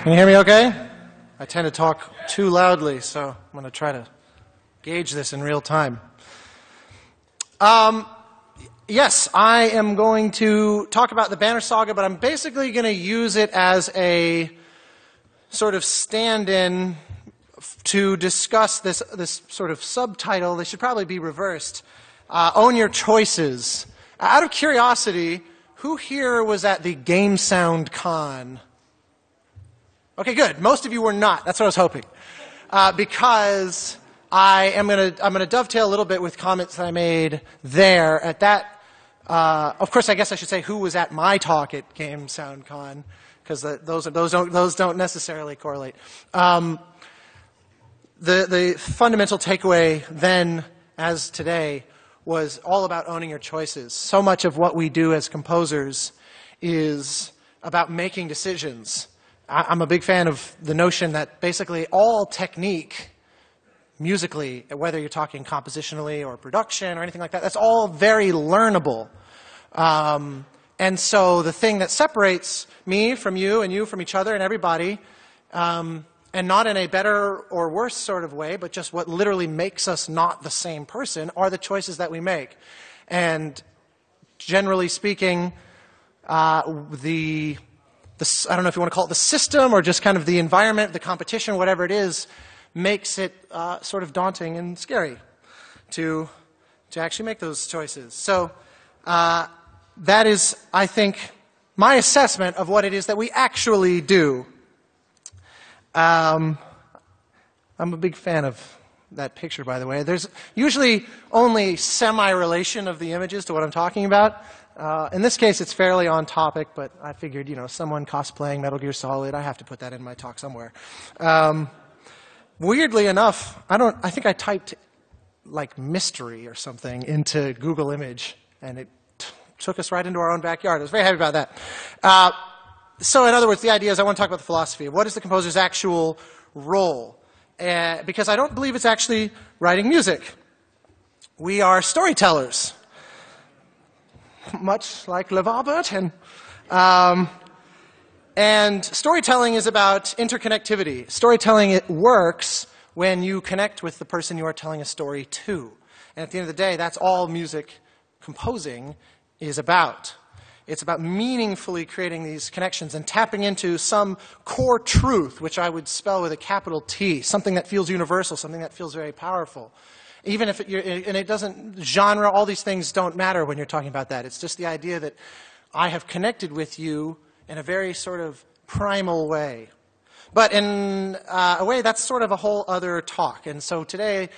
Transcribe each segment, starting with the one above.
Can you hear me okay? I tend to talk too loudly, so I'm going to try to gauge this in real time. Yes, I am going to talk about the Banner Saga, but I'm basically going to use it as a sort of stand-in to discuss this sort of subtitle. They should probably be reversed. Own Your Choices. Out of curiosity, who here was at the Game Sound Con? Okay, good. Most of you were not. That's what I was hoping. Because I'm going to dovetail a little bit with comments that I made there at that. Of course, I guess I should say who was at my talk at Game Sound Con, because those don't necessarily correlate. The fundamental takeaway then, as today, was all about owning your choices. So much of what we do as composers is about making decisions. I'm a big fan of the notion that basically all technique, musically, whether you're talking compositionally or production or anything like that, that's all very learnable. And so the thing that separates me from you and you from each other and everybody, and not in a better or worse sort of way, but just what literally makes us not the same person, are the choices that we make. And generally speaking, I don't know if you want to call it the system or just kind of the environment, the competition, whatever it is, makes it sort of daunting and scary to actually make those choices. So that is, I think, my assessment of what it is that we actually do. I'm a big fan of that picture, by the way. There's usually only semi-relation of the images to what I'm talking about. In this case, it's fairly on topic, but I figured, someone cosplaying Metal Gear Solid, I have to put that in my talk somewhere. Weirdly enough, I think I typed like mystery or something into Google Image, and it took us right into our own backyard. I was very happy about that. So in other words, the idea is I want to talk about the philosophy of what is the composer's actual role, because I don't believe it's actually writing music. We are storytellers. Much like LeVar Burton. And storytelling is about interconnectivity. Storytelling, it works when you connect with the person you are telling a story to. And at the end of the day, that's all music composing is about. It's about meaningfully creating these connections and tapping into some core truth, which I would spell with a capital T, something that feels universal, something that feels very powerful. Even if it doesn't, genre, all these things don't matter when you're talking about that. It's just the idea that I have connected with you in a very sort of primal way. But in a way, that's sort of a whole other talk. And so today,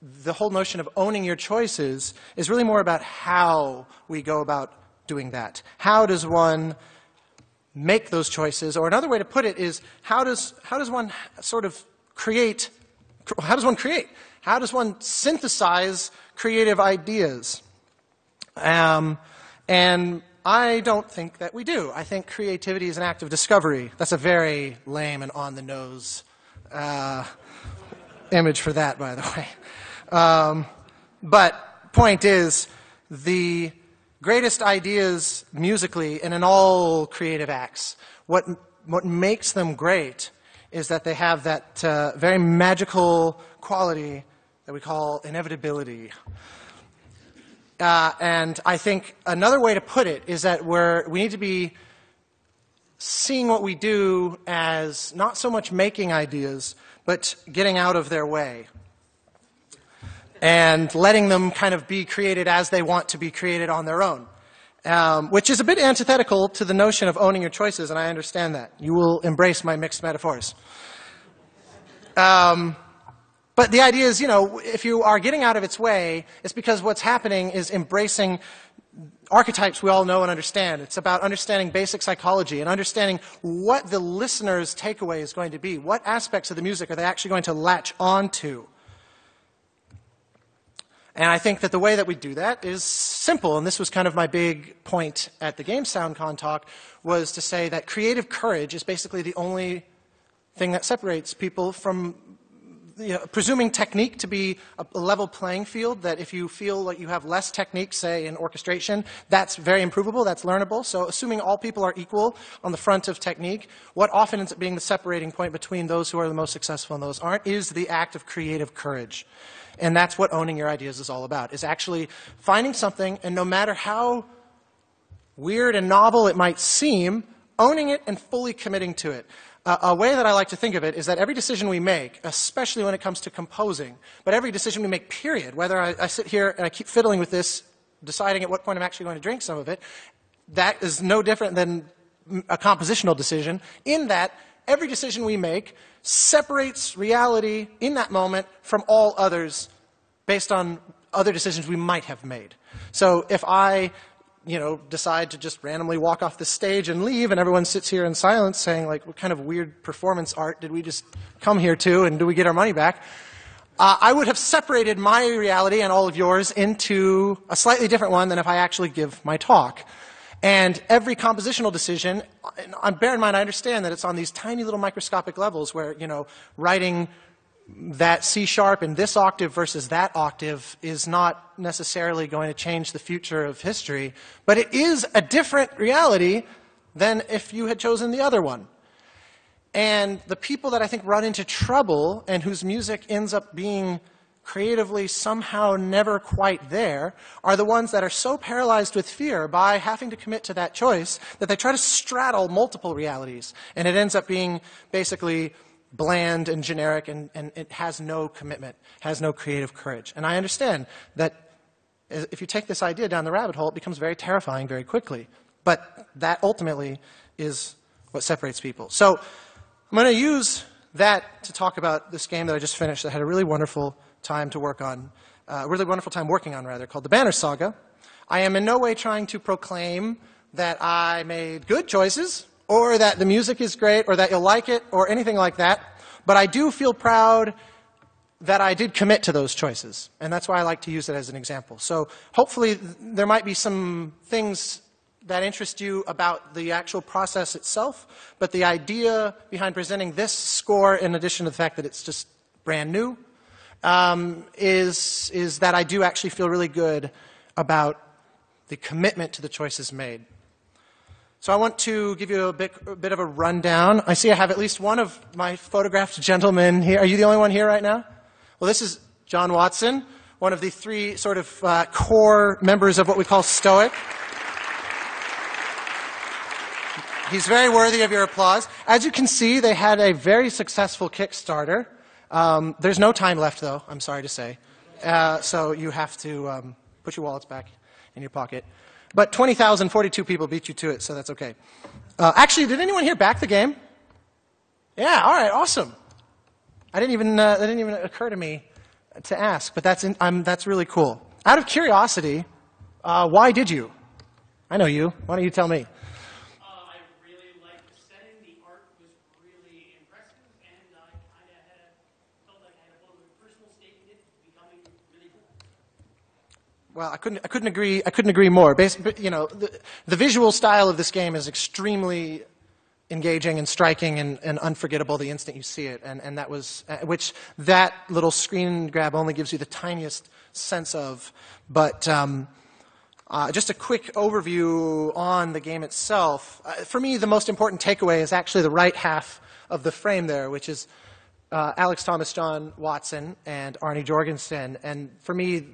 the whole notion of owning your choices is really more about how we go about doing that. How does one make those choices? Or another way to put it is, how does one sort of create? How does one create? How does one synthesize creative ideas? And I don't think that we do. I think creativity is an act of discovery. That's a very lame and on-the-nose image for that, by the way. But point is, the greatest ideas musically and in all creative acts, what makes them great is that they have that very magical quality that we call inevitability. And I think another way to put it is that we need to be seeing what we do as not so much making ideas, but getting out of their way and letting them kind of be created as they want to be created on their own, which is a bit antithetical to the notion of owning your choices, and I understand that. You will embrace my mixed metaphors. But the idea is, if you are getting out of its way, it's because what's happening is embracing archetypes we all know and understand. It's about understanding basic psychology and understanding what the listener's takeaway is going to be. What aspects of the music are they actually going to latch onto? And I think that the way that we do that is simple, and this was kind of my big point at the Game Sound Con talk, was to say that creative courage is basically the only thing that separates people from presuming technique to be a level playing field, that if you feel like you have less technique, say in orchestration, that's very improvable, that's learnable. So assuming all people are equal on the front of technique, what often ends up being the separating point between those who are the most successful and those aren't is the act of creative courage. And that's what owning your ideas is all about, is actually finding something, and no matter how weird and novel it might seem, owning it and fully committing to it. A way that I like to think of it is that every decision we make, especially when it comes to composing, but every decision we make, period, whether I sit here and I keep fiddling with this, deciding at what point I'm actually going to drink some of it, that is no different than a compositional decision, in that every decision we make separates reality in that moment from all others based on other decisions we might have made. So if I decide to just randomly walk off the stage and leave, and everyone sits here in silence saying, like, what kind of weird performance art did we just come here to, and do we get our money back? I would have separated my reality and all of yours into a slightly different one than if I actually give my talk. And every compositional decision, bear in mind, I understand that it's on these tiny little microscopic levels where, writing that C sharp in this octave versus that octave is not necessarily going to change the future of history, but it is a different reality than if you had chosen the other one. And the people that I think run into trouble and whose music ends up being creatively somehow never quite there are the ones that are so paralyzed with fear by having to commit to that choice that they try to straddle multiple realities. And it ends up being basically bland and generic, and it has no commitment, has no creative courage. And I understand that if you take this idea down the rabbit hole, it becomes very terrifying very quickly. But that ultimately is what separates people. So I'm going to use that to talk about this game that I just finished that I had a really wonderful time to work on, called the Banner Saga. I am in no way trying to proclaim that I made good choices, or that the music is great, or that you'll like it, or anything like that. But I do feel proud that I did commit to those choices. And that's why I like to use it as an example. So hopefully there might be some things that interest you about the actual process itself. But the idea behind presenting this score, in addition to the fact that it's just brand new, is that I do actually feel really good about the commitment to the choices made. So I want to give you a bit of a rundown. I see I have at least one of my photographed gentlemen here. Are you the only one here right now? Well, this is John Watson, one of the three sort of core members of what we call Stoic. He's very worthy of your applause. As you can see, they had a very successful Kickstarter. There's no time left, though, I'm sorry to say. So you have to put your wallets back in your pocket. But 20,042 people beat you to it, so that's okay. Actually, did anyone here back the game? Yeah, all right, awesome. That didn't even occur to me to ask, but that's really cool. Out of curiosity, why did you? I know you. Why don't you tell me? I really liked the setting. The art was really impressive, and I kind of felt like I had a little bit of personal stake in it becoming really cool. Well, I couldn't agree more. The visual style of this game is extremely engaging and striking and unforgettable the instant you see it, and that was which that little screen grab only gives you the tiniest sense of. But just a quick overview on the game itself. For me, the most important takeaway is actually the right half of the frame there, which is Alex Thomas John Watson and Arnie Jorgensen. And for me,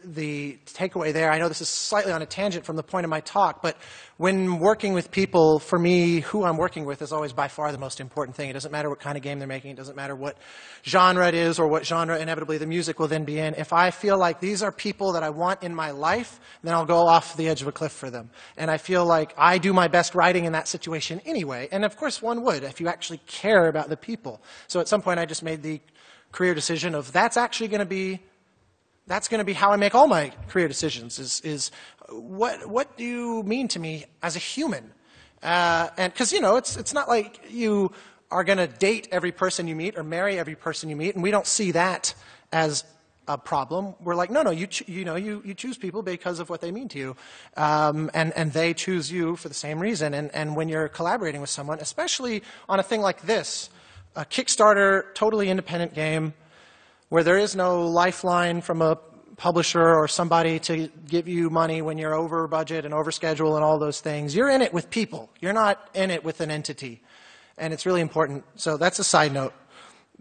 the takeaway there, I know this is slightly on a tangent from the point of my talk, but when working with people, for me, who I'm working with is always by far the most important thing. It doesn't matter what kind of game they're making. It doesn't matter what genre it is or what genre inevitably the music will then be in. If I feel like these are people that I want in my life, then I'll go off the edge of a cliff for them. And I feel like I do my best writing in that situation anyway. And of course one would if you actually care about the people. So at some point I just made the career decision of that's going to be how I make all my career decisions, is what do you mean to me as a human? And because, it's not like you are going to date every person you meet or marry every person you meet, and we don't see that as a problem. We're like, no, you choose people because of what they mean to you, and they choose you for the same reason. And when you're collaborating with someone, especially on a thing like this, a Kickstarter, totally independent game, where there is no lifeline from a publisher or somebody to give you money when you're over budget and over schedule and all those things. You're in it with people. You're not in it with an entity. And it's really important. So that's a side note.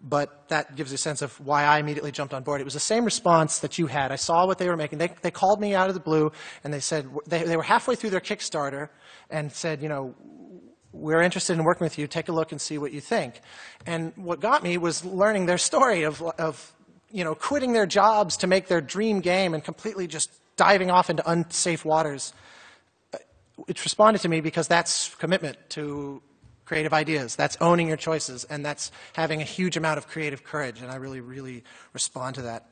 But that gives you a sense of why I immediately jumped on board. It was the same response that you had. I saw what they were making. They called me out of the blue, and they said, they were halfway through their Kickstarter and said, you know, we're interested in working with you. Take a look and see what you think. And what got me was learning their story of you know, quitting their jobs to make their dream game and completely just diving off into unsafe waters. It responded to me because that's commitment to creative ideas. That's owning your choices, and that's having a huge amount of creative courage, and I really, really respond to that.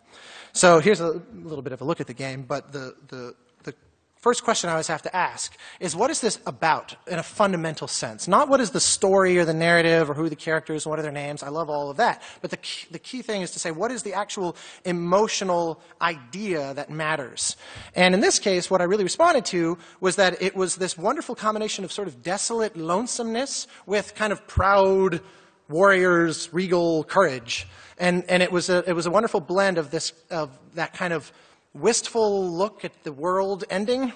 So here's a little bit of a look at the game, but the first question I always have to ask is, what is this about in a fundamental sense? Not what is the story or the narrative or who the characters and what are their names. I love all of that. But the key thing is to say, what is the actual emotional idea that matters? And in this case, what I really responded to was that it was this wonderful combination of sort of desolate lonesomeness with kind of proud warriors, regal courage. And it was a wonderful blend of that kind of wistful look at the world ending,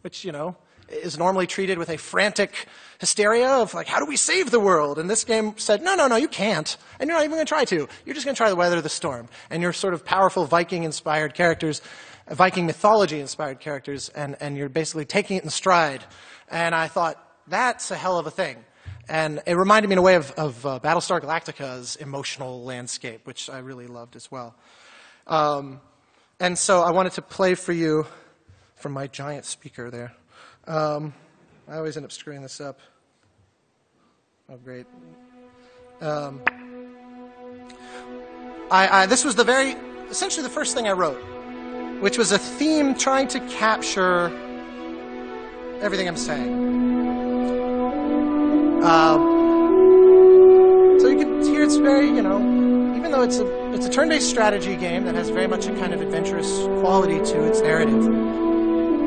which, you know, is normally treated with a frantic hysteria of like, how do we save the world? And this game said, no, you can't. And you're not even going to try to. You're just going to try to weather the storm. And you're sort of powerful Viking-inspired characters, Viking mythology-inspired characters, and you're basically taking it in stride. And I thought, that's a hell of a thing. And it reminded me in a way of Battlestar Galactica's emotional landscape, which I really loved as well. And so I wanted to play for you from my giant speaker there. I always end up screwing this up. Oh, great. This was essentially the first thing I wrote, which was a theme trying to capture everything I'm saying. So you can hear it's very, you know, even though it's a turn-based strategy game that has very much a kind of adventurous quality to its narrative.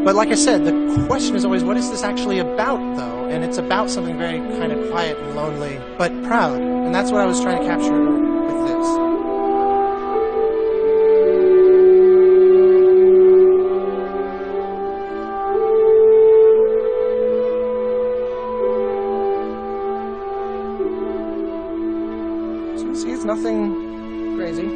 But like I said, the question is always, what is this actually about, though? And it's about something very kind of quiet and lonely, but proud. And that's what I was trying to capture with this. See, it's nothing crazy.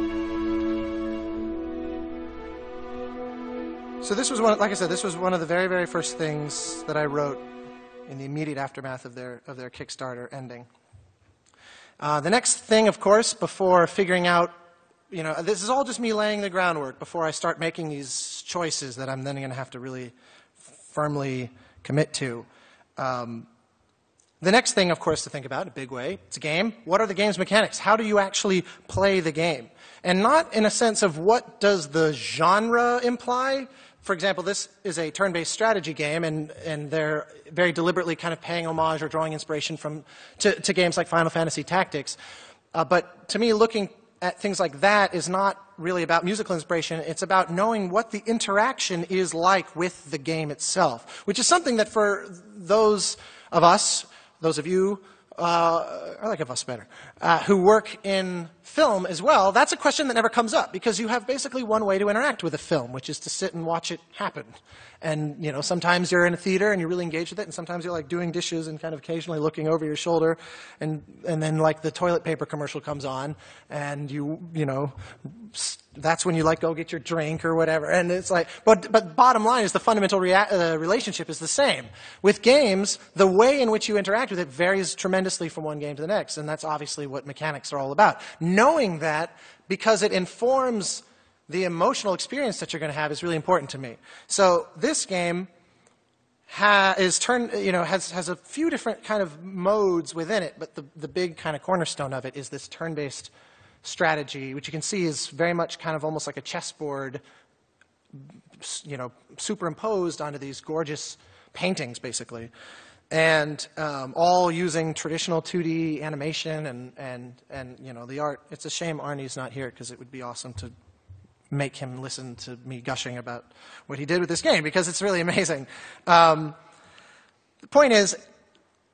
So this was like I said, this was one of the very, very first things that I wrote in the immediate aftermath of their Kickstarter ending. The next thing, of course, before figuring out, you know, this is all just me laying the groundwork before I start making these choices that I'm then going to have to really firmly commit to. The next thing, of course, to think about, a big way, it's a game. What are the game's mechanics? How do you actually play the game? And not in a sense of what does the genre imply. For example, this is a turn-based strategy game, and they're very deliberately kind of paying homage or drawing inspiration to games like Final Fantasy Tactics. But to me, looking at things like that is not really about musical inspiration. It's about knowing what the interaction is like with the game itself, which is something that for those of us, those of you, I like of us better, who work in film as well, that's a question that never comes up because you have basically one way to interact with a film, which is to sit and watch it happen. And, you know, sometimes you're in a theater and you're really engaged with it, and sometimes you're like doing dishes and kind of occasionally looking over your shoulder, and then like the toilet paper commercial comes on, and you know, that's when you like go get your drink or whatever. And it's like, but bottom line is the fundamental relationship is the same. With games, the way in which you interact with it varies tremendously from one game to the next, and that's obviously what mechanics are all about. Knowing that, because it informs the emotional experience that you're going to have, is really important to me. So this game has a few different kind of modes within it, but the big kind of cornerstone of it is this turn-based strategy, which you can see is very much kind of almost like a chessboard, you know, superimposed onto these gorgeous paintings, basically. And all using traditional 2D animation and you know, the art. It's a shame Arnie's not here, because it would be awesome to make him listen to me gushing about what he did with this game, because it's really amazing. The point is,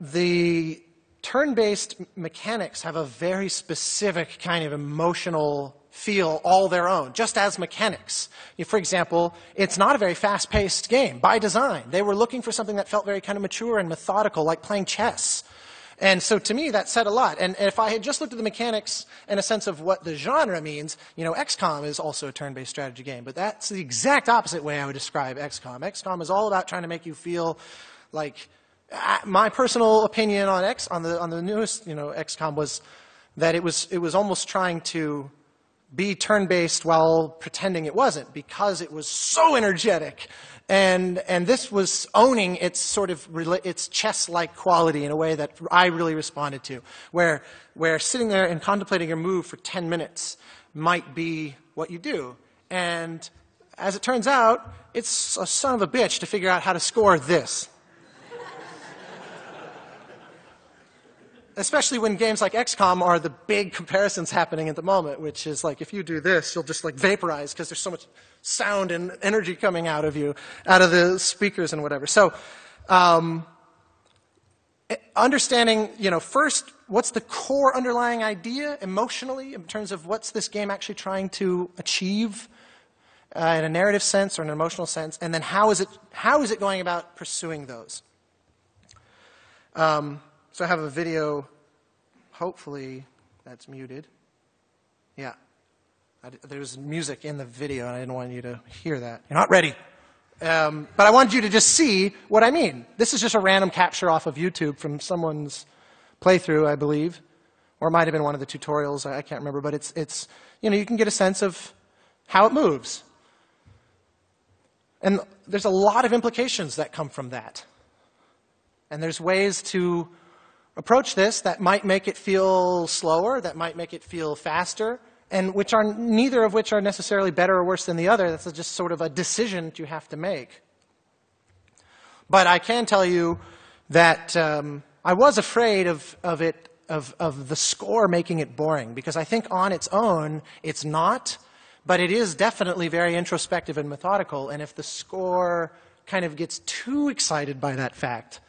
the turn-based mechanics have a very specific kind of emotional feel all their own, just as mechanics. For example, it's not a very fast-paced game by design. They were looking for something that felt very kind of mature and methodical, like playing chess. And so to me, that said a lot. And if I had just looked at the mechanics in a sense of what the genre means, XCOM is also a turn-based strategy game. But that's the exact opposite way I would describe XCOM. XCOM is all about trying to make you feel like, my personal opinion on the newest, XCOM was that it was almost trying to be turn-based while pretending it wasn't, because it was so energetic. And this was owning its sort of its chess-like quality in a way that I really responded to, where sitting there and contemplating your move for 10 minutes might be what you do. And as it turns out, it's a son of a bitch to figure out how to score this. Especially when games like XCOM are the big comparisons happening at the moment, which is like, if you do this, you'll just like vaporize because there's so much sound and energy coming out of you, out of the speakers and whatever. So, understanding, first, what's the core underlying idea emotionally in terms of what's this game actually trying to achieve in a narrative sense or an emotional sense, and then how is it going about pursuing those? So I have a video, hopefully that's muted. Yeah. There's music in the video, and I didn't want you to hear that. You're not ready. But I wanted you to just see what I mean. This is just a random capture off of YouTube from someone's playthrough, I believe. Or it might have been one of the tutorials, I can't remember. But it's you can get a sense of how it moves. And there's a lot of implications that come from that. And there's ways to approach this that might make it feel slower, that might make it feel faster, and neither of which are necessarily better or worse than the other. That's just sort of a decision that you have to make. But I can tell you that I was afraid of the score making it boring, because I think on its own it's not, but it is definitely very introspective and methodical. And if the score kind of gets too excited by that fact,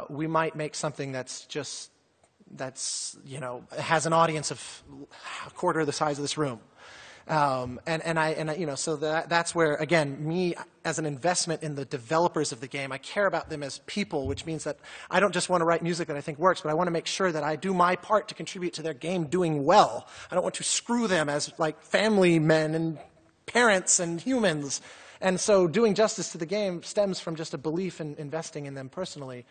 we might make something that's has an audience of a quarter of the size of this room. So that's where, again, me as an investment in the developers of the game, I care about them as people, which means that I don't just want to write music that I think works, but I want to make sure that I do my part to contribute to their game doing well. I don't want to screw them as like family men and parents and humans. And so doing justice to the game stems from just a belief in investing in them personally.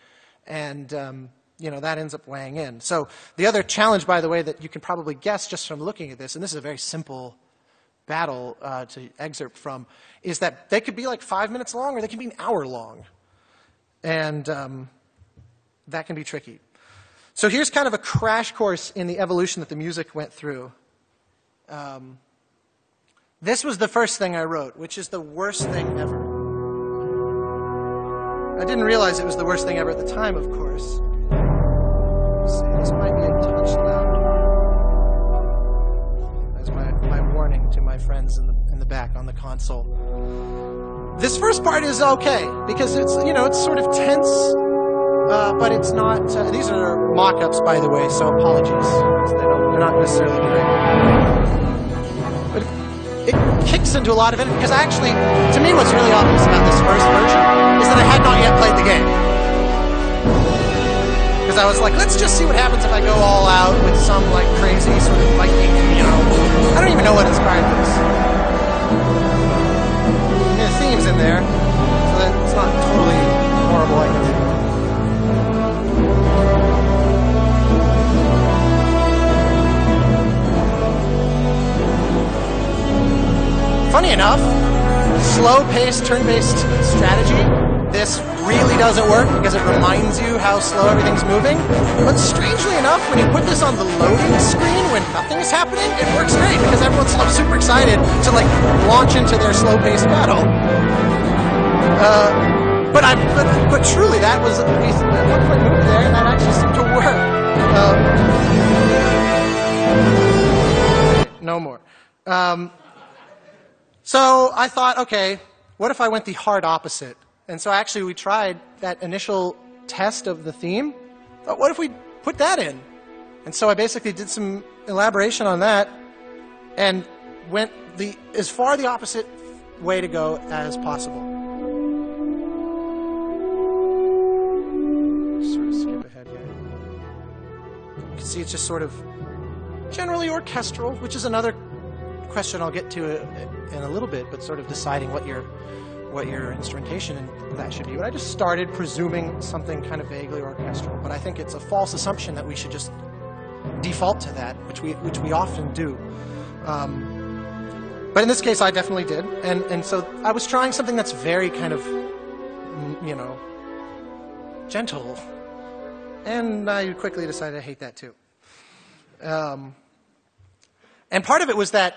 And, that ends up weighing in. So the other challenge, by the way, that you can probably guess just from looking at this, and this is a very simple battle to excerpt from, is that they could be like 5 minutes long or they can be an hour long. And that can be tricky. So here's kind of a crash course in the evolution that the music went through. This was the first thing I wrote, which is the worst thing ever. I didn't realize it was the worst thing ever at the time, of course. Let's see, this might be a touch loud. That's my warning to my friends in the back on the console. This first part is okay, because it's sort of tense, but it's not. These are mock-ups, by the way, so apologies. They're not necessarily great. But it kicks into a lot of it, because actually, to me, what's really obvious about this first version is that I had not yet played the game. Because I was like, let's just see what happens if I go all out with some like crazy sort of Viking, I don't even know what inspired this. The theme's in there, so that it's not totally horrible, I guess. Funny enough, slow-paced, turn-based strategy, this really doesn't work because it reminds you how slow everything's moving. But strangely enough, when you put this on the loading screen when nothing's happening, it works great because everyone's super excited to like launch into their slow-paced battle. But truly, that was at least a one-point movie there, and that actually seemed to work. No more. So I thought, okay, what if I went the hard opposite? And so actually we tried that initial test of the theme. But what if we put that in. And so I basically did some elaboration on that and went as far the opposite way to go as possible. Sort of skip ahead here. You can see it's just sort of generally orchestral, which is another question I'll get to in a little bit, but sort of deciding what your instrumentation and that should be. But I just started presuming something kind of vaguely orchestral, but I think it's a false assumption that we should just default to that, which we often do. But in this case, I definitely did, and so I was trying something that's very kind of, you know, gentle, and I quickly decided I hate that too. And part of it was that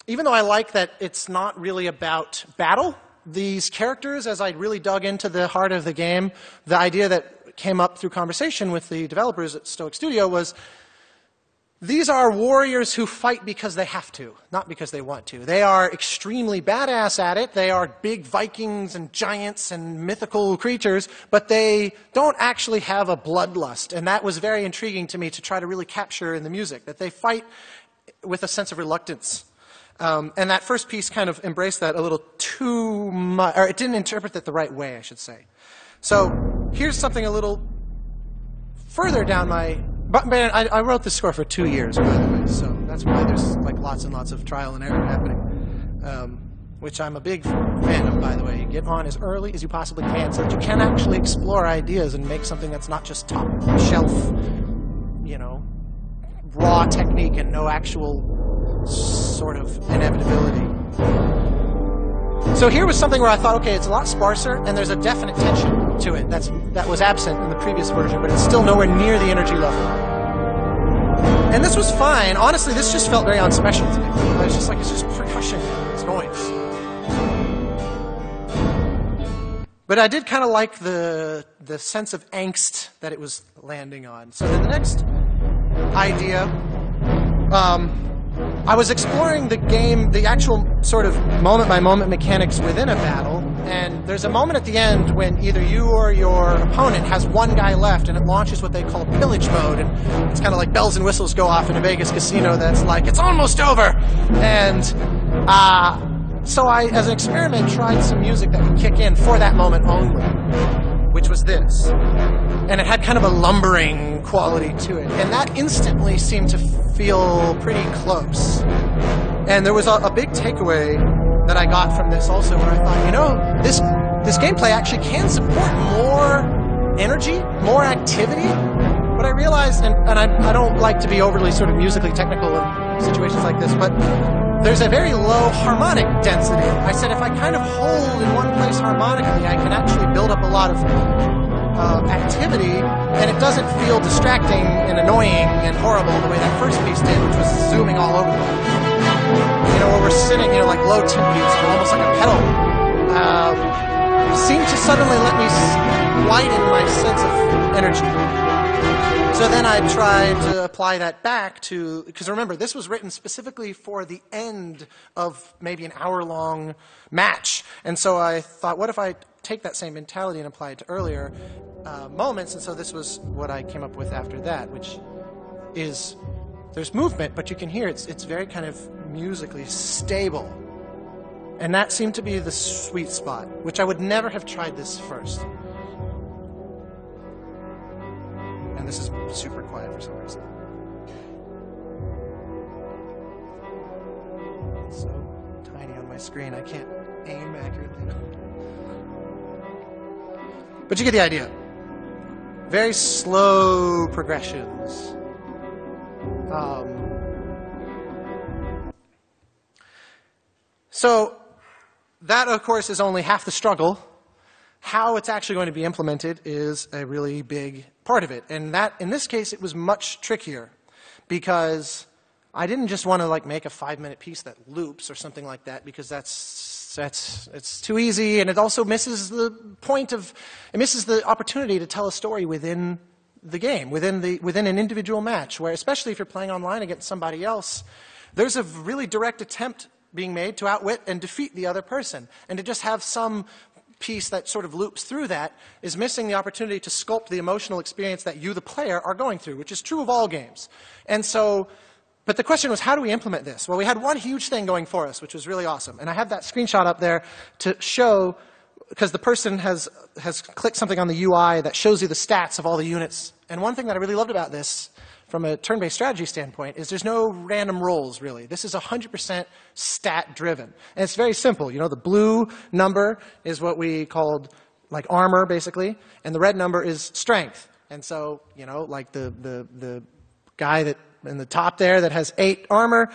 even though I like that it's not really about battle, these characters, as I really dug into the heart of the game, the idea that came up through conversation with the developers at Stoic Studio was these are warriors who fight because they have to, not because they want to. They are extremely badass at it. They are big Vikings and giants and mythical creatures, but they don't actually have a bloodlust. And that was very intriguing to me to try to really capture in the music, that they fight with a sense of reluctance. And that first piece kind of embraced that a little too much, or it didn't interpret that the right way, I should say. So here's something a little further down my... But I wrote this score for 2 years, by the way, so that's why there's like lots and lots of trial and error happening, which I'm a big fan of, by the way. You get on as early as you possibly can so that you can actually explore ideas and make something that's not just top shelf, you know, raw technique and no actual sort of inevitability. So here was something where I thought, okay, it's a lot sparser, and there's a definite tension to it that was absent in the previous version, but it's still nowhere near the energy level. And this was fine. Honestly, this just felt very unspecial to me. It's just like, it's just percussion, it's noise. But I did kind of like the sense of angst that it was landing on. So then the next idea, I was exploring the game, the actual sort of moment-by-moment mechanics within a battle, and there's a moment at the end when either you or your opponent has one guy left, and it launches what they call pillage mode, and it's kind of like bells and whistles go off in a Vegas casino that's like, it's almost over! And so I, as an experiment, tried some music that would kick in for that moment only, which was this. And it had kind of a lumbering quality to it. And that instantly seemed to feel pretty close. And there was a big takeaway that I got from this also, where I thought, you know, this gameplay actually can support more energy, more activity. But I realized, and I don't like to be overly sort of musically technical in situations like this, but there's a very low harmonic density. I said if I kind of hold in one place harmonically, I can actually build up a lot of activity, and it doesn't feel distracting and annoying and horrible the way that first piece did, which was zooming all over the place. You know, where we're sitting, you know, like low temp beats, almost like a pedal, seemed to suddenly let me widen my sense of energy. So then I tried to apply that back to, because remember, this was written specifically for the end of maybe an hour-long match. And so I thought, what if I take that same mentality and apply it to earlier moments? And so this was what I came up with after that, which is, there's movement, but you can hear it's very kind of musically stable. And that seemed to be the sweet spot, which I would never have tried this first. And this is super quiet for some reason. It's so tiny on my screen, I can't aim accurately. But you get the idea. Very slow progressions. So that, of course, is only half the struggle. How it's actually going to be implemented is a really big part of it. And that, in this case, it was much trickier because I didn't just want to like make a 5-minute piece that loops or something like that, because it's too easy, and it also misses the point of, it misses the opportunity to tell a story within the game, within an individual match, where especially if you're playing online against somebody else, there's a really direct attempt being made to outwit and defeat the other person, and to just have some piece that sort of loops through that is missing the opportunity to sculpt the emotional experience that you, the player, are going through, which is true of all games. And so, but the question was, how do we implement this? Well, we had one huge thing going for us, which was really awesome. And I have that screenshot up there to show, because the person has clicked something on the UI that shows you the stats of all the units. And one thing that I really loved about this, from a turn-based strategy standpoint, is there's no random rolls, really. This is 100% stat-driven. And it's very simple. You know, the blue number is what we called, like, armor, basically, and the red number is strength. And so, you know, like the guy that in the top there that has 8 armor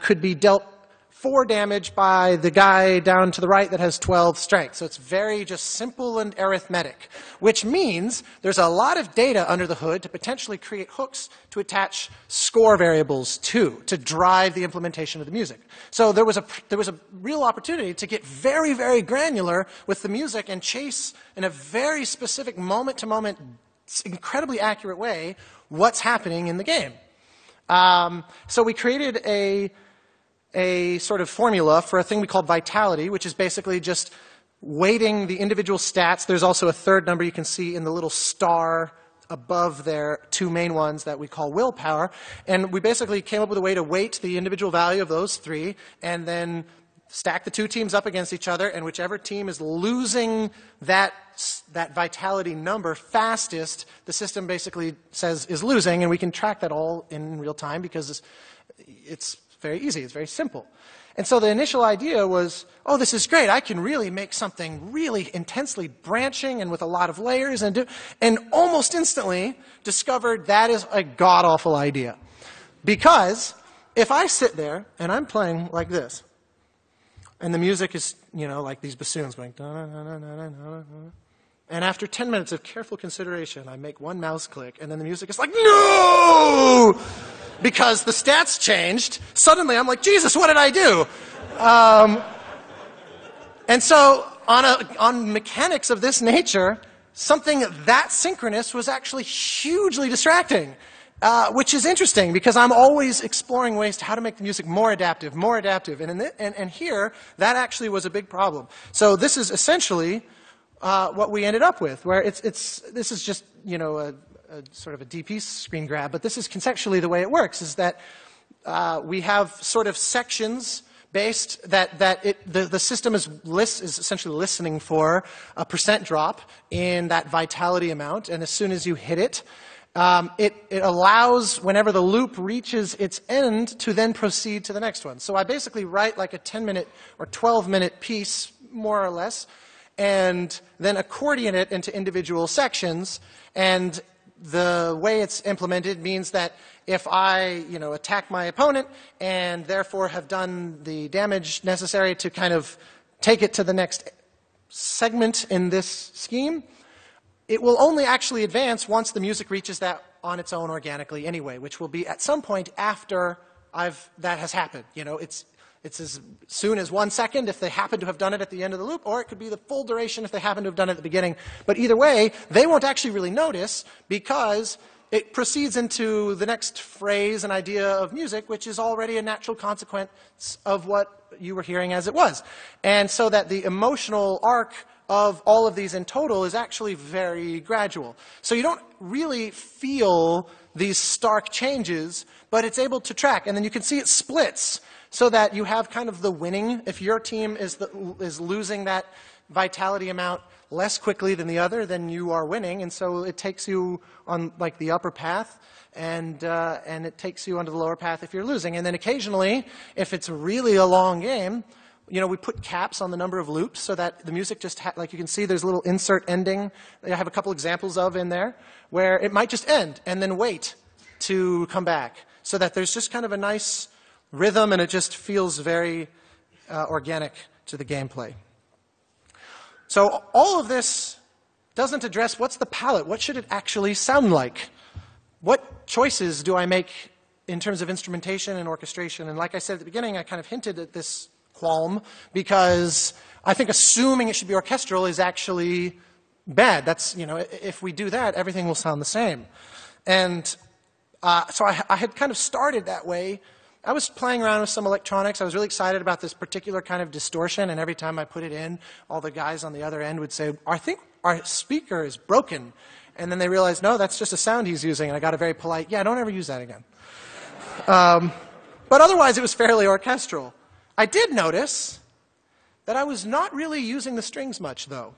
could be dealt 4 damage by the guy down to the right that has 12 strength. So it's very just simple and arithmetic, which means there's a lot of data under the hood to potentially create hooks to attach score variables to drive the implementation of the music. So there was a real opportunity to get very, very granular with the music and chase in a very specific moment-to-moment, incredibly accurate way what's happening in the game. So we created a sort of formula for a thing we called vitality, which is basically just weighting the individual stats. There's also a third number you can see in the little star above their 2 main ones that we call willpower. And we basically came up with a way to weight the individual value of those 3 and then stack the 2 teams up against each other, and whichever team is losing that vitality number fastest, the system basically says is losing, and we can track that all in real time because it's very easy. It's very simple. And so the initial idea was, oh, this is great. I can really make something really intensely branching and with a lot of layers, and almost instantly discovered that is a god-awful idea. Because if I sit there and I'm playing like this, and the music is, you know, like these bassoons going, and after 10 minutes of careful consideration, I make one mouse click, and then the music is like, no! Because the stats changed, suddenly I'm like, Jesus, what did I do? And so on mechanics of this nature, something that synchronous was actually hugely distracting, which is interesting because I'm always exploring ways to how to make the music more adaptive. And here, that actually was a big problem. So this is essentially what we ended up with, where this is just, you know, a sort of a DP screen grab, but this is conceptually the way it works, is that we have sort of sections based the system is essentially listening for a % drop in that vitality amount, and as soon as you hit it, it allows, whenever the loop reaches its end, to then proceed to the next one. So I basically write like a 10-minute or 12-minute piece, more or less, and then accordion it into individual sections, and the way it's implemented means that if I, you know, attack my opponent and therefore have done the damage necessary to kind of take it to the next segment in this scheme, it will only actually advance once the music reaches that on its own organically anyway, which will be at some point after that has happened. You know, it's as soon as 1 second if they happen to have done it at the end of the loop, or it could be the full duration if they happen to have done it at the beginning. But either way, they won't actually really notice because it proceeds into the next phrase and idea of music, which is already a natural consequence of what you were hearing as it was. And so that the emotional arc of all of these in total is actually very gradual. So you don't really feel these stark changes, but it's able to track. And then you can see it splits, so that you have kind of the winning. If your team is losing that vitality amount less quickly than the other, then you are winning. And so it takes you on like the upper path, and it takes you onto the lower path if you're losing. And then occasionally, if it's really a long game, you know, we put caps on the number of loops so that the music just, like you can see, there's a little insert ending that I have a couple examples of in there, where it might just end and then wait to come back, so that there's just kind of a nice rhythm, and it just feels very organic to the gameplay. So all of this doesn't address what's the palette. What should it actually sound like? What choices do I make in terms of instrumentation and orchestration? And like I said at the beginning, I kind of hinted at this qualm because I think assuming it should be orchestral is actually bad. That's, you know, if we do that, everything will sound the same. And so I had kind of started that way I was playing around with some electronics. I was really excited about this particular kind of distortion, and every time I put it in, all the guys on the other end would say, I think our speaker is broken. And then they realized, no, that's just a sound he's using, and I got a very polite, yeah, don't ever use that again. But otherwise, it was fairly orchestral. I did notice that I was not really using the strings much, though.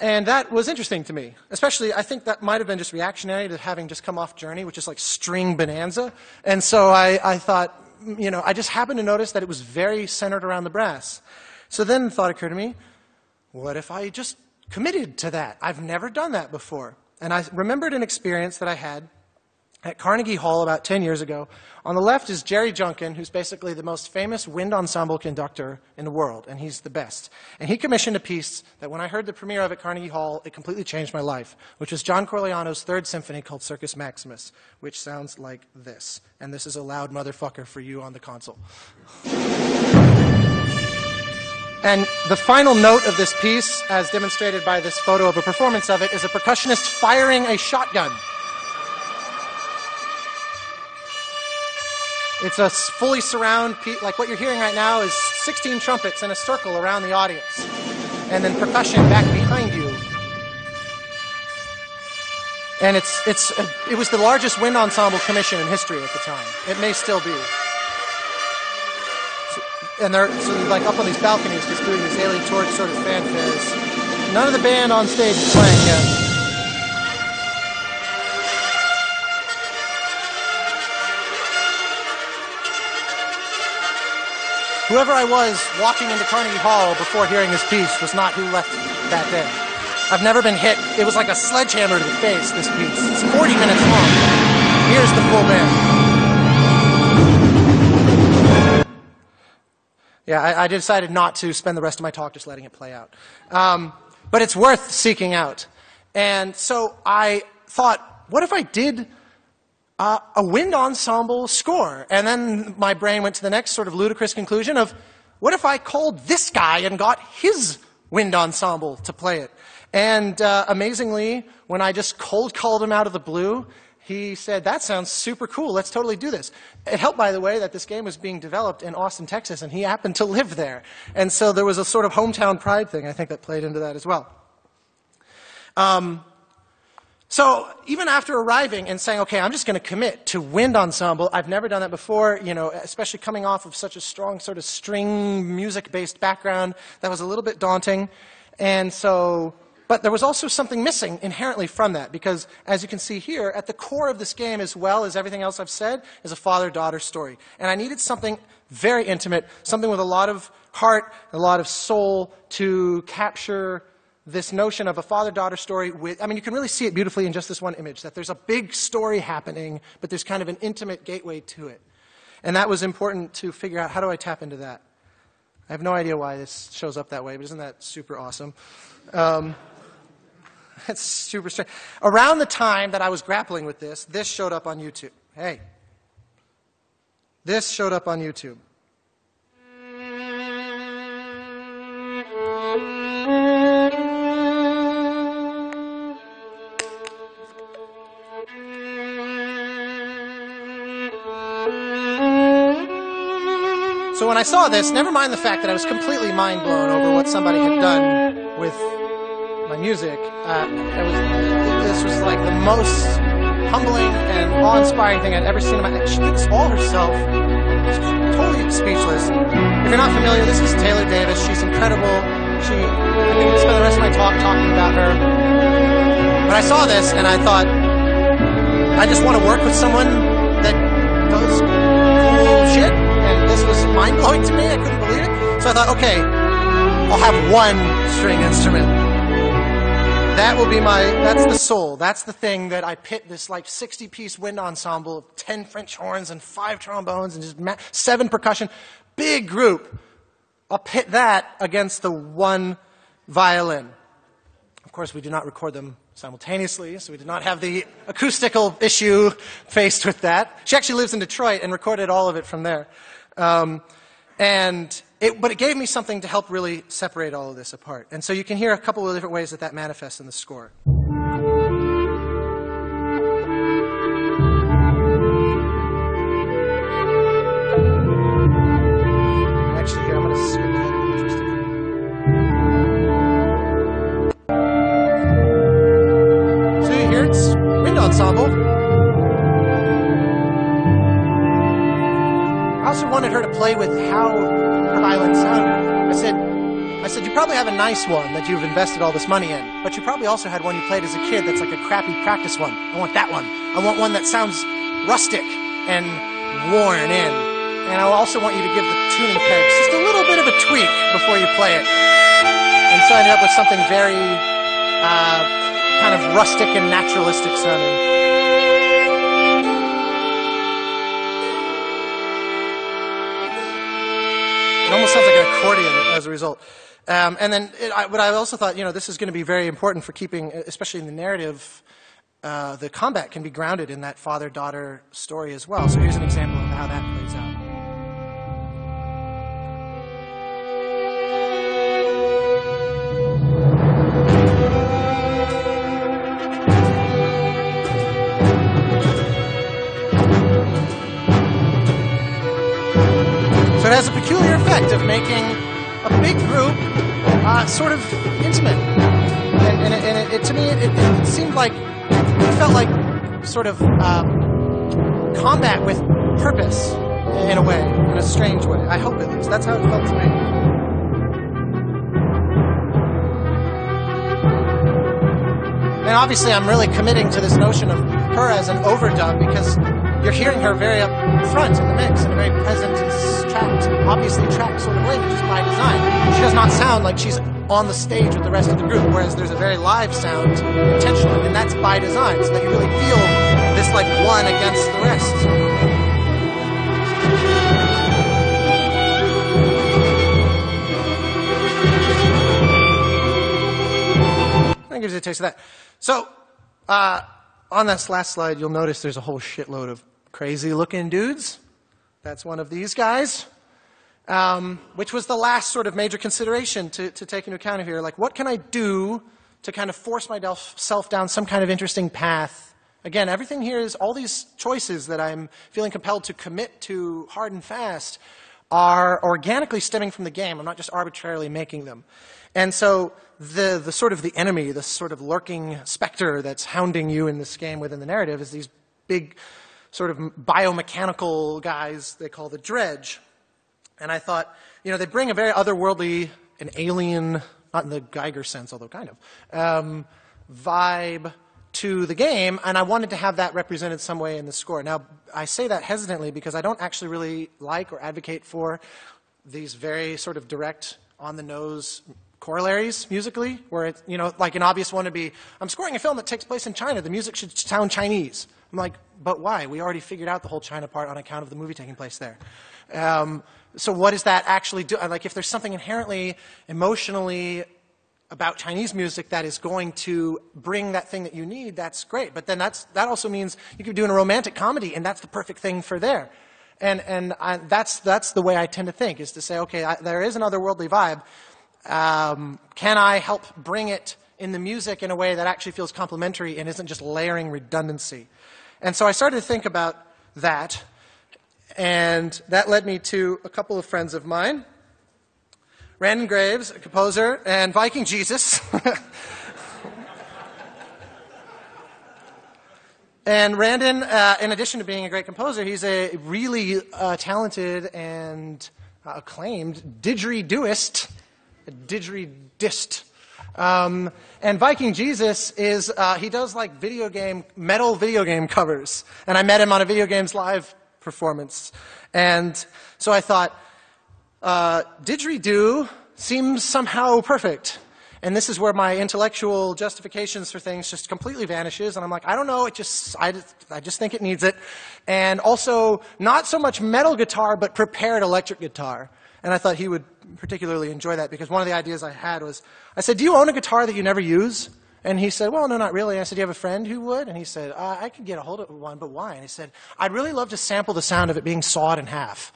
And that was interesting to me. Especially, I think that might have been just reactionary to having just come off Journey, which is like string bonanza. And so I thought, I just happened to notice that it was very centered around the brass. So then the thought occurred to me, what if I just committed to that? I've never done that before. And I remembered an experience that I had at Carnegie Hall about 10 years ago. On the left is Jerry Junkin, who's basically the most famous wind ensemble conductor in the world, and he's the best. And he commissioned a piece that when I heard the premiere of at Carnegie Hall, it completely changed my life, which was John Corigliano's Third Symphony called Circus Maximus, which sounds like this. And this is a loud motherfucker for you on the console. And the final note of this piece, as demonstrated by this photo of a performance of it, is a percussionist firing a shotgun. It's a fully surround piece, like what you're hearing right now is 16 trumpets in a circle around the audience. And then percussion back behind you. And it was the largest wind ensemble commission in history at the time. It may still be. And they're like up on these balconies just doing these alien torch sort of fanfares. None of the band on stage is playing yet. Whoever I was walking into Carnegie Hall before hearing this piece was not who left that day. I've never been hit. It was like a sledgehammer to the face, this piece. It's 40 minutes long. Here's the full band. Yeah, I decided not to spend the rest of my talk just letting it play out. But it's worth seeking out. And so I thought, what if I did a wind ensemble score? And then my brain went to the next sort of ludicrous conclusion of, what if I called this guy and got his wind ensemble to play it? And amazingly, when I just cold called him out of the blue, he said, that sounds super cool, let's totally do this. It helped, by the way, that this game was being developed in Austin, Texas, and he happened to live there. And so there was a sort of hometown pride thing, I think, that played into that as well. So even after arriving and saying, okay, I'm just going to commit to wind ensemble, I've never done that before, especially coming off of such a strong sort of string music-based background, that was a little bit daunting. And so, but there was also something missing inherently from that, because as you can see here, at the core of this game, as well as everything else I've said, is a father-daughter story. And I needed something very intimate, something with a lot of heart, a lot of soul to capture this notion of a father-daughter story you can really see it beautifully in just this one image, that there's a big story happening, but there's kind of an intimate gateway to it. And that was important to figure out, how do I tap into that? I have no idea why this shows up that way, but isn't that super awesome? That's super strange. Around the time that I was grappling with this showed up on YouTube. Hey. This showed up on YouTube. So when I saw this, never mind the fact that I was completely mind blown over what somebody had done with my music, this was like the most humbling and awe-inspiring thing I'd ever seen in my life. She did this all herself. She's totally speechless. If you're not familiar, this is Taylor Davis. She's incredible. I think I'll spend the rest of my talk talking about her. But I saw this and I thought, I just want to work with someone that does cool shit. And this was mind-blowing to me. I couldn't believe it. So I thought, okay, I'll have one string instrument. That will be that's the soul. That's the thing that I pit this like 60-piece wind ensemble of 10 French horns and 5 trombones and just 7 percussion. Big group. I'll pit that against the one violin. Of course, we did not record them simultaneously, so we did not have the acoustical issue faced with that. She actually lives in Detroit and recorded all of it from there. But it gave me something to help really separate all of this apart. And so you can hear a couple of different ways that manifests in the score. ensemble. I also wanted her to play with how her violin sounded. I said, you probably have a nice one that you've invested all this money in, but you probably also had one you played as a kid that's like a crappy practice one. I want that one. I want one that sounds rustic and worn in. And I also want you to give the tuning pegs just a little bit of a tweak before you play it. And so I ended up with something very kind of rustic and naturalistic sounding. It almost sounds like an accordion as a result. And then, but I also thought, this is going to be very important for keeping, especially in the narrative, the combat can be grounded in that father-daughter story as well. So here's an example of how that plays out. So it has a peculiar effect of making a big group sort of intimate. And to me, it seemed like, it felt like sort of combat with purpose in a way, in a strange way. I hope at least. That's how it felt to me. And obviously I'm really committing to this notion of her as an overdub because you're hearing her very up front in the mix in a very present and tracked, obviously tracked sort of way, just by design. She does not sound like she's on the stage with the rest of the group, whereas there's a very live sound intentionally, and that's by design, so that you really feel this like one against the rest. That gives you a taste of that. So, on this last slide, you'll notice there's a whole shitload of crazy-looking dudes. That's one of these guys, which was the last sort of major consideration to take into account here. Like, what can I do to kind of force myself down some kind of interesting path? Again, everything here is, all these choices that I'm feeling compelled to commit to hard and fast are organically stemming from the game. I'm not just arbitrarily making them. And so the sort of the enemy, the sort of lurking specter that's hounding you in this game within the narrative is these big sort of biomechanical guys they call the Dredge. And I thought, they bring a very otherworldly, an alien, not in the Geiger sense, although kind of, vibe to the game, and I wanted to have that represented some way in the score. Now, I say that hesitantly because I don't actually really like or advocate for these very sort of direct, on-the-nose corollaries musically, where it's, like an obvious one would be, I'm scoring a film that takes place in China, the music should sound Chinese. I'm like, but why? We already figured out the whole China part on account of the movie taking place there. So what does that actually do? Like, if there's something inherently, emotionally about Chinese music that is going to bring that thing that you need, that's great. But then that also means you could be doing a romantic comedy, and that's the perfect thing for there. And that's the way I tend to think, is to say, okay, there is an otherworldly vibe. Can I help bring it in the music in a way that actually feels complementary and isn't just layering redundancy? And so I started to think about that, and that led me to a couple of friends of mine, Randon Graves, a composer, and Viking Jesus. And Randon, in addition to being a great composer, he's a really talented and acclaimed didgeridooist. Didgeridist. And Viking Jesus is, he does like metal video game covers. And I met him on a video games live performance. And so I thought, didgeridoo seems somehow perfect. And this is where my intellectual justifications for things just completely vanishes. And I'm like, I don't know, I just think it needs it. And also, not so much metal guitar, but prepared electric guitar. And I thought he would particularly enjoy that, because one of the ideas I had was, I said, do you own a guitar that you never use? And he said, well, no, not really. And I said, do you have a friend who would? And he said, I could get a hold of one, but why? And he said, I'd really love to sample the sound of it being sawed in half.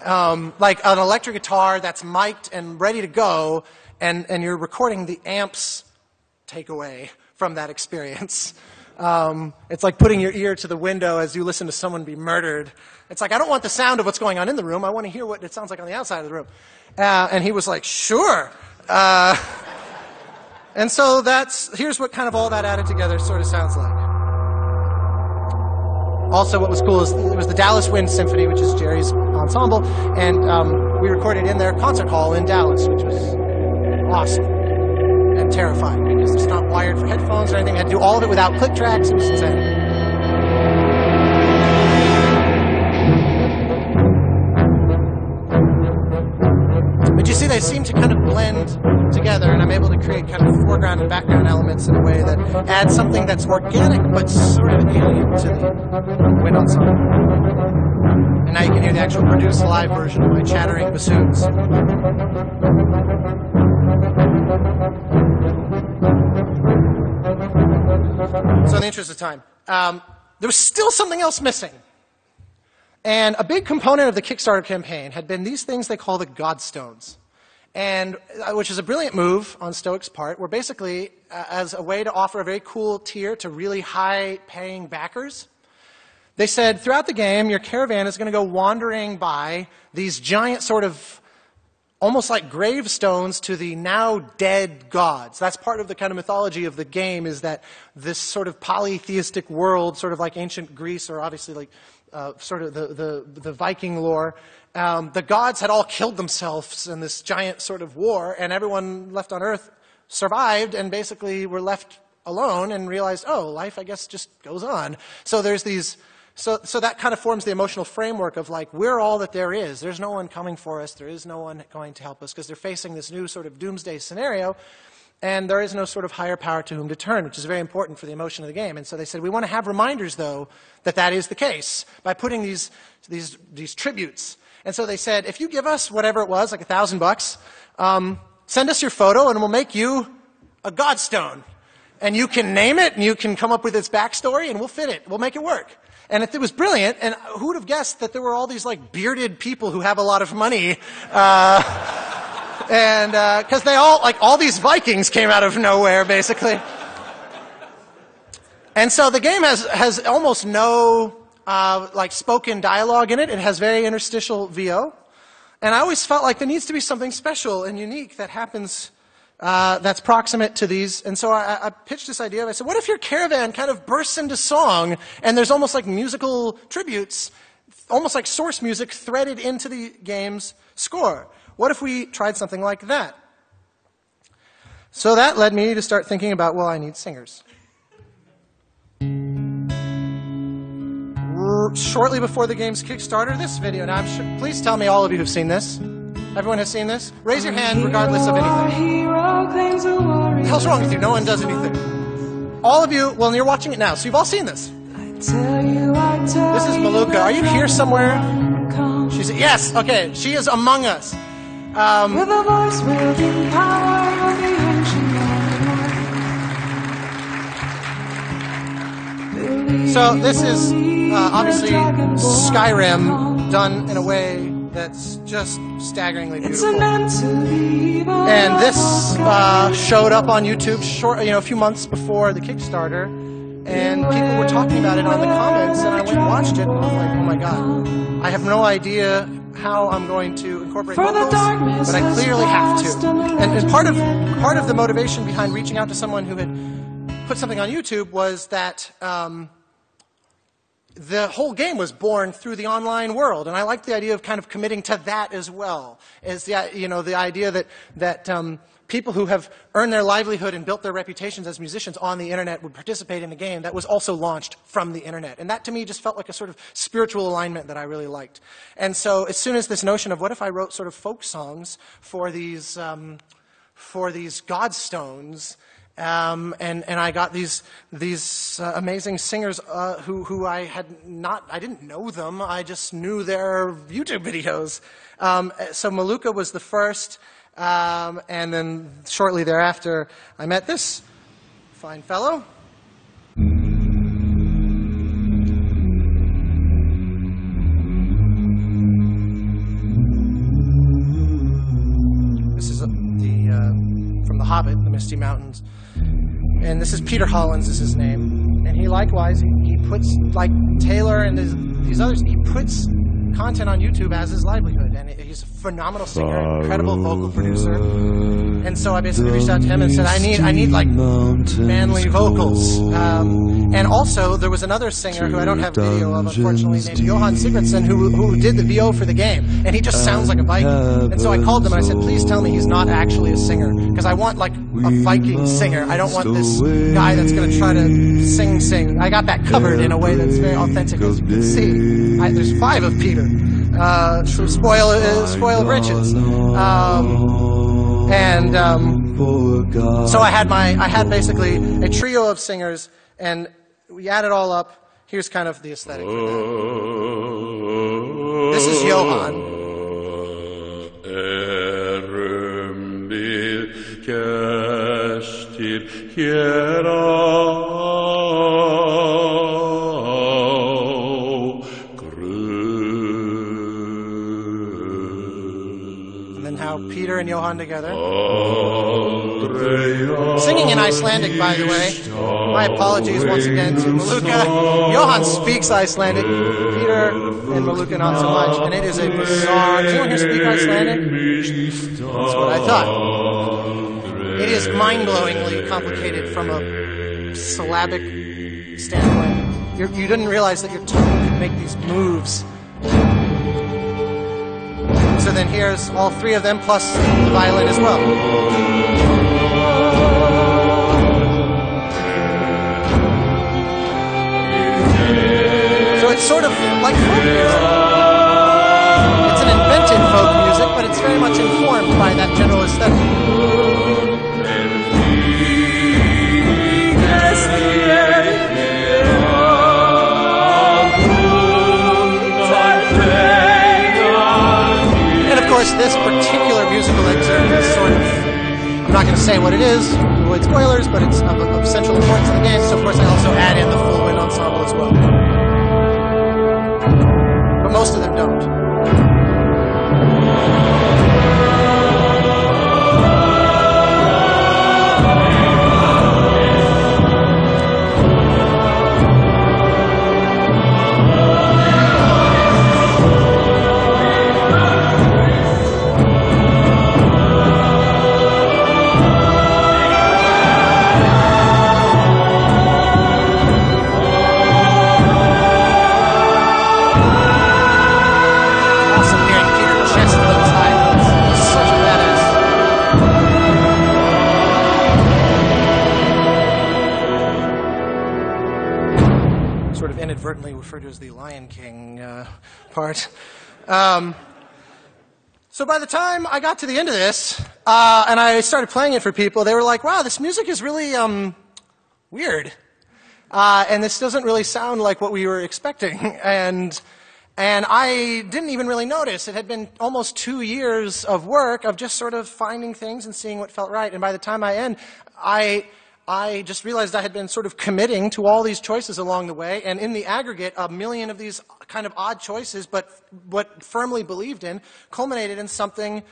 Like an electric guitar that's mic'd and ready to go, and you're recording the amps takeaway from that experience. It's like putting your ear to the window as you listen to someone be murdered. It's like, I don't want the sound of what's going on in the room. I want to hear what it sounds like on the outside of the room. And he was like, sure. And so here's what kind of all that added together sort of sounds like. Also, what was cool is it was the Dallas Wind Symphony, which is Jerry's ensemble, and we recorded in their concert hall in Dallas, which was awesome and terrifying because it's not wired for headphones or anything. I had to do all of it without click tracks. It was insane. But you see, they seem to kind of blend together, and I'm able to create kind of foreground and background elements in a way that adds something that's organic but sort of alien to the wind ensemble. And now you can hear the actual produced live version of my chattering bassoons. So in the interest of time, there was still something else missing. And a big component of the Kickstarter campaign had been these things they call the Godstones, and which is a brilliant move on Stoic's part, where basically, as a way to offer a very cool tier to really high-paying backers, they said, throughout the game, your caravan is going to go wandering by these giant sort of almost like gravestones to the now dead gods. That's part of the kind of mythology of the game, is that this sort of polytheistic world, sort of like ancient Greece, or obviously like sort of the Viking lore, the gods had all killed themselves in this giant sort of war, and everyone left on Earth survived and basically were left alone and realized, oh, life, I guess, just goes on. So there's these... So that kind of forms the emotional framework of like, we're all that there is. There's no one coming for us. There is no one going to help us, because they're facing this new sort of doomsday scenario, and there is no sort of higher power to whom to turn, which is very important for the emotion of the game. And so they said, we want to have reminders, though, that that is the case by putting these tributes. And so they said, if you give us whatever it was, like $1,000, send us your photo, and we'll make you a Godstone. And you can name it, and you can come up with its backstory, and we'll fit it. We'll make it work. And it was brilliant, and who would have guessed that there were all these like bearded people who have a lot of money, and because they all these Vikings came out of nowhere, basically. And so the game has almost no like spoken dialogue in it. It has very interstitial VO, and I always felt like there needs to be something special and unique that happens. That's proximate to these. And so I pitched this idea. I said, what if your caravan kind of bursts into song, and there's almost like musical tributes, almost like source music threaded into the game's score? What if we tried something like that? So that led me to start thinking about, well, I need singers. Shortly before the game's Kickstarter, this video. Now, please tell me all of you who've seen this. Everyone has seen this? Raise your hand regardless of anything. What the hell's wrong with you? No one does anything. All of you, well, you're watching it now, so you've all seen this. This is Maluka. Are you here somewhere? She's, yes, okay, she is among us. So this is obviously Skyrim done in a way that's just staggeringly beautiful. And this showed up on YouTube a few months before the Kickstarter, and people were talking about it on the comments, and I went and watched it, and I was like, oh my god, I have no idea how I'm going to incorporate vocals, but I clearly have to. And part of the motivation behind reaching out to someone who had put something on YouTube was that the whole game was born through the online world, and I like the idea of kind of committing to that as well. Is the idea that people who have earned their livelihood and built their reputations as musicians on the internet would participate in a game that was also launched from the internet, and that to me just felt like a sort of spiritual alignment that I really liked. And so, as soon as this notion of what if I wrote sort of folk songs for these Godstones. And I got these amazing singers who I didn't know them, I just knew their YouTube videos. So Maluka was the first, and then shortly thereafter I met this fine fellow. This is from The Hobbit, the Misty Mountains. And this is Peter Hollins is his name. And he likewise, he puts, like Taylor and these others, he puts content on YouTube as his livelihood. And he's phenomenal singer, incredible vocal producer. And so I basically reached out to him and said, I need like manly vocals. And also there was another singer who I don't have video of, unfortunately, named Johan Sigurdsson, who did the VO for the game. And he just sounds like a Viking. And so I called them and I said, please tell me he's not actually a singer, because I want like a Viking singer. I don't want this guy that's going to try to sing. I got that covered in a way that's very authentic, as you can see. There's 5 of Peter. So spoil of riches. So I had basically a trio of singers, and we add it all up. Here's kind of the aesthetic for that. This is Johan. Peter and Johan together. Singing in Icelandic, by the way. My apologies once again to Maluka. Johan speaks Icelandic. Peter and Maluka not so much. And it is a bizarre... Does anyone here speak Icelandic? That's what I thought. It is mind-blowingly complicated from a syllabic standpoint. You didn't realize that your tongue could make these moves. So then here's all 3 of them, plus the violin as well. So it's sort of like folk music. It's an invented folk music, but it's very much informed by that general aesthetic. This particular musical excerpt is sort of, I'm not going to say what it is to avoid spoilers, but it's of central importance in the game, so of course I also add in the full wind ensemble as well. But most of them don't. Inadvertently referred to as the Lion King part. So by the time I got to the end of this, and I started playing it for people, they were like, wow, this music is really weird. And this doesn't really sound like what we were expecting. And I didn't even really notice. It had been almost 2 years of work of just sort of finding things and seeing what felt right. And by the time I end, I just realized I had been sort of committing to all these choices along the way, and in the aggregate, 1 million of these kind of odd choices, but what firmly believed in, culminated in something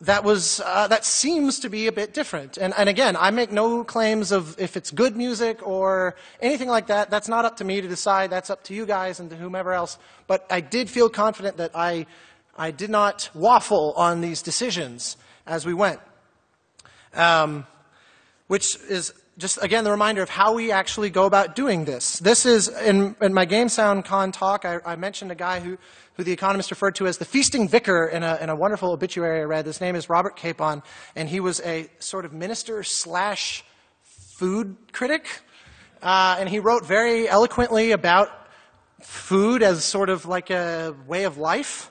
that was that seems to be a bit different. And again, I make no claims of if it's good music or anything like that. That's not up to me to decide. That's up to you guys and to whomever else. But I did feel confident that I did not waffle on these decisions as we went. Which is just, again, the reminder of how we actually go about doing this. This is, in my GameSoundCon talk, I mentioned a guy who The Economist referred to as the feasting vicar in a wonderful obituary I read. His name is Robert Capon, and he was a sort of minister slash food critic. And he wrote very eloquently about food as sort of like a way of life.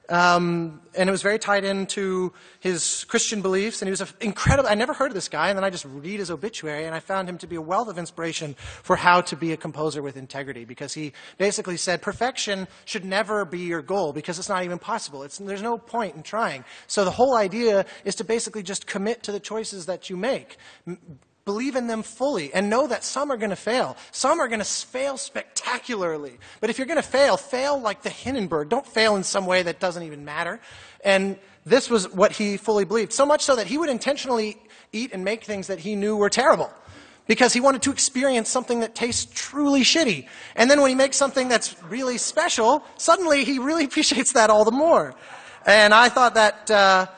And it was very tied into his Christian beliefs, and he was incredible. I never heard of this guy, and then I just read his obituary, and I found him to be a wealth of inspiration for how to be a composer with integrity, because he basically said perfection should never be your goal, because it's not even possible. There's no point in trying. So the whole idea is to basically just commit to the choices that you make. Believe in them fully and know that some are going to fail. Some are going to fail spectacularly. But if you're going to fail like the Hindenburg. Don't fail in some way that doesn't even matter. And this was what he fully believed. So much so that he would intentionally eat and make things that he knew were terrible, because he wanted to experience something that tastes truly shitty. And then when he makes something that's really special, suddenly he really appreciates that all the more. And I thought that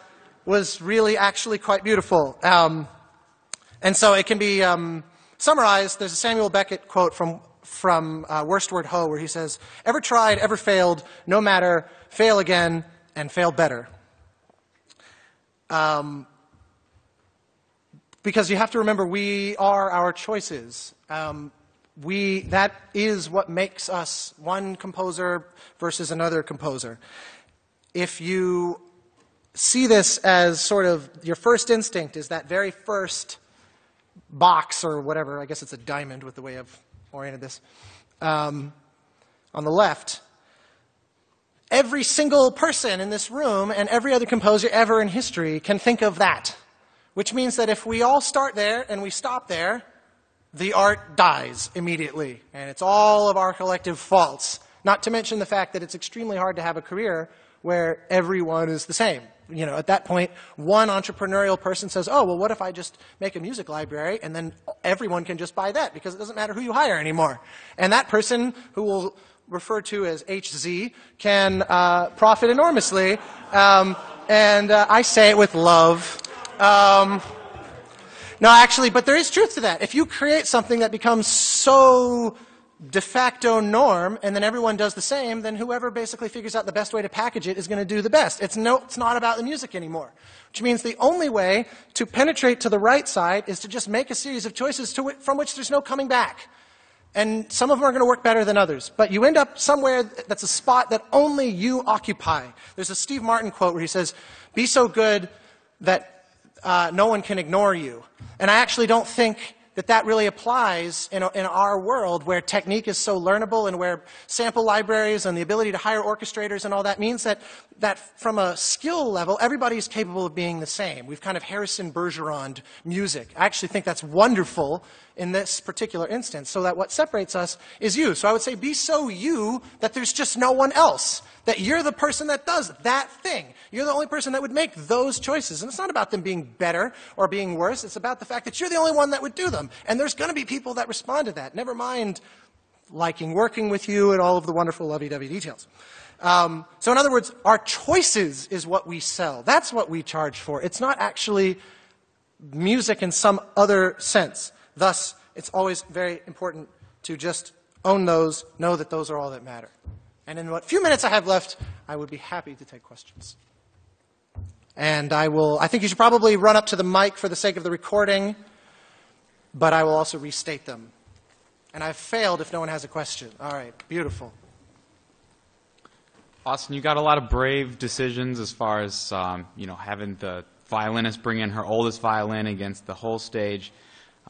was really actually quite beautiful. And so it can be summarized. There's a Samuel Beckett quote from Worst Word Ho where he says, "Ever tried, ever failed, no matter, fail again, and fail better." Because you have to remember, we are our choices. That is what makes us one composer versus another composer. If you see this as sort of your first instinct is that very first box or whatever, I guess it's a diamond with the way I've oriented this, on the left, every single person in this room and every other composer ever in history can think of that. Which means that if we all start there and we stop there, the art dies immediately. And it's all of our collective faults. Not to mention the fact that it's extremely hard to have a career where everyone is the same. You know, at that point, one entrepreneurial person says, oh, well, what if I just make a music library and then everyone can just buy that because it doesn't matter who you hire anymore. And that person, who we'll refer to as HZ, can profit enormously. And I say it with love. No, actually, but there is truth to that. If you create something that becomes so de facto norm and then everyone does the same, then whoever basically figures out the best way to package it is going to do the best. It's not about the music anymore. Which means the only way to penetrate to the right side is to just make a series of choices from which there's no coming back. And some of them are going to work better than others. But you end up somewhere that's a spot that only you occupy. There's a Steve Martin quote where he says, "Be so good that no one can ignore you." And I actually don't think that really applies in our world where technique is so learnable and where sample libraries and the ability to hire orchestrators and all that means that from a skill level, everybody's capable of being the same. We've kind of Harrison Bergeron'd music. I actually think that's wonderful in this particular instance, so that what separates us is you. So I would say be so you that there's just no one else. That you're the person that does that thing. You're the only person that would make those choices. And it's not about them being better or being worse. It's about the fact that you're the only one that would do them. And there's going to be people that respond to that. Never mind liking working with you and all of the wonderful lovey-dovey details. So in other words, our choices is what we sell. That's what we charge for. It's not actually music in some other sense. Thus, it's always very important to just own those, know that those are all that matter. And in what few minutes I have left, I would be happy to take questions. And I think you should probably run up to the mic for the sake of the recording, but I will also restate them. And I've failed if no one has a question. All right, beautiful. Austin, you got a lot of brave decisions as far as, having the violinist bring in her oldest violin against the whole stage.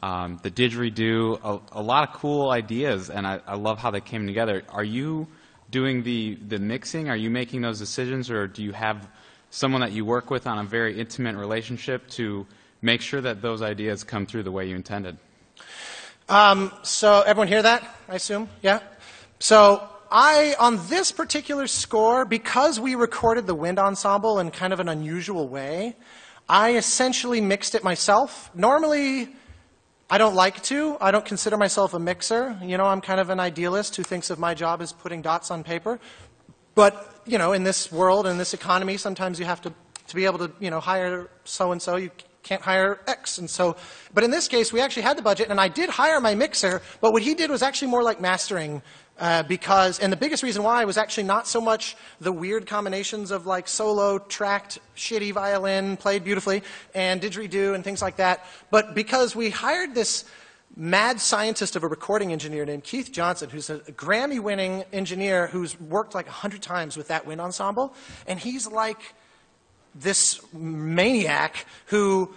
The didgeridoo, a lot of cool ideas, and I love how they came together. Are you doing the mixing? Are you making those decisions, or do you have someone that you work with on a very intimate relationship to make sure that those ideas come through the way you intended? So everyone hear that, I assume? Yeah? So on this particular score, because we recorded the wind ensemble in kind of an unusual way, I essentially mixed it myself. Normally, I don't like to. I don't consider myself a mixer. You know, I'm kind of an idealist who thinks of my job as putting dots on paper. But, you know, in this world, in this economy, sometimes you have to be able to, hire so-and-so. You can't hire X. And so, but in this case, we actually had the budget, and I did hire my mixer, but what he did was actually more like mastering. And the biggest reason why was actually not so much the weird combinations of like solo, tracked, shitty violin, played beautifully, and didgeridoo and things like that, but because we hired this mad scientist of a recording engineer named Keith Johnson, who's a Grammy-winning engineer who's worked like 100 times with that wind ensemble, and he's like this maniac who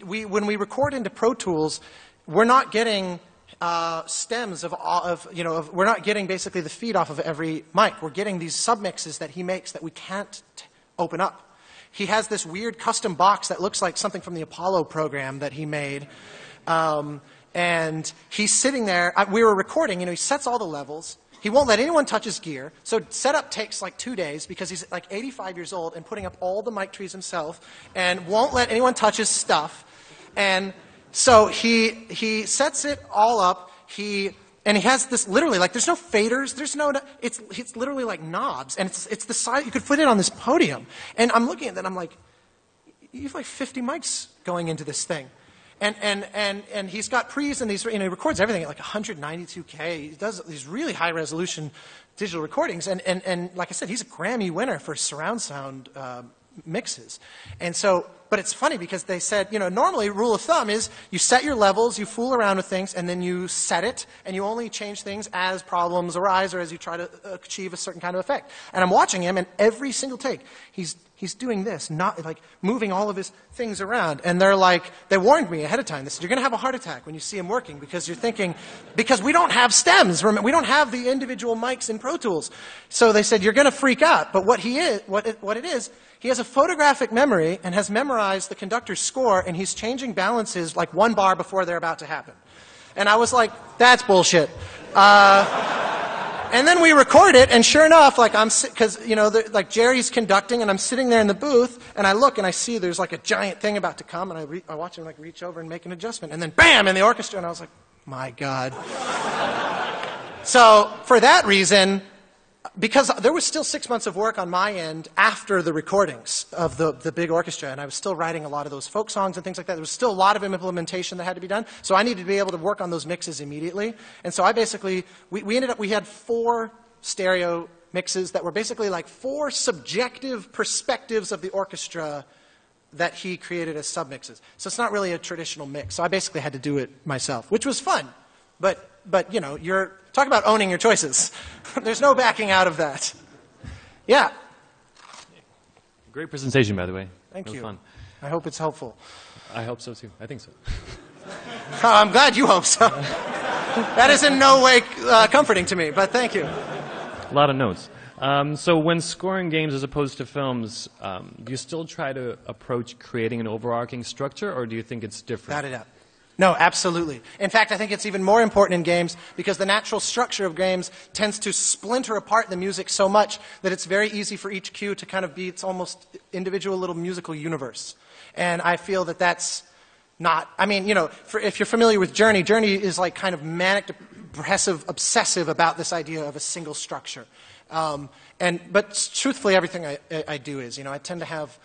when we record into Pro Tools, we're not getting stems we're not getting basically the feed off of every mic. We're getting these submixes that he makes that we can't open up. He has this weird custom box that looks like something from the Apollo program that he made. And he's sitting there. We were recording, he sets all the levels. He won't let anyone touch his gear. So setup takes like 2 days because he's like 85 years old and putting up all the mic trees himself and won't let anyone touch his stuff. And so he sets it all up. He And he has this literally, like, there's no faders, it's literally like knobs, and it's the size, you could put it on this podium. And I'm looking at that, I'm like, you have like 50 mics going into this thing. And he's got pre's and these, he records everything at like 192K. He does these really high resolution digital recordings. And like I said, he's a Grammy winner for surround sound mixes. And so, but it's funny because they said, normally rule of thumb is you set your levels, you fool around with things, and then you set it, and you only change things as problems arise or as you try to achieve a certain kind of effect. And I'm watching him, and every single take, he's doing this, not like moving all of his things around. And they warned me ahead of time. They said, you're going to have a heart attack when you see him working because you're thinking, because we don't have stems. We don't have the individual mics in Pro Tools. So they said, you're going to freak out. But what it is, he has a photographic memory and has memorized the conductor's score, and he's changing balances like one bar before they're about to happen. And I was like, that's bullshit. And then we record it, and sure enough, like because like Jerry's conducting, and I'm sitting there in the booth, and I look and I see there's like a giant thing about to come, and I watch him like reach over and make an adjustment, and then bam in the orchestra, and I was like, my God. So for that reason, because there was still 6 months of work on my end after the recordings of the big orchestra, and I was still writing a lot of those folk songs and things like that. There was still a lot of implementation that had to be done, so I needed to be able to work on those mixes immediately. And so I basically, we had 4 stereo mixes that were basically like 4 subjective perspectives of the orchestra that he created as submixes. So it's not really a traditional mix. So I basically had to do it myself, which was fun. But you're talk about owning your choices. There's no backing out of that. Yeah. Great presentation, by the way. Thank you. Fun. I hope it's helpful. I hope so too. I think so. Oh, I'm glad you hope so. That is in no way comforting to me, but thank you. A lot of notes. So when scoring games as opposed to films, do you still try to approach creating an overarching structure, or do you think it's different? Got it up. No, absolutely. In fact, I think it's even more important in games because the natural structure of games tends to splinter apart the music so much that it's very easy for each cue to kind of be its almost individual little musical universe. And I feel that that's not, if you're familiar with Journey, Journey is like kind of manic, depressive, obsessive about this idea of a single structure. But truthfully, everything I do is, I tend to have,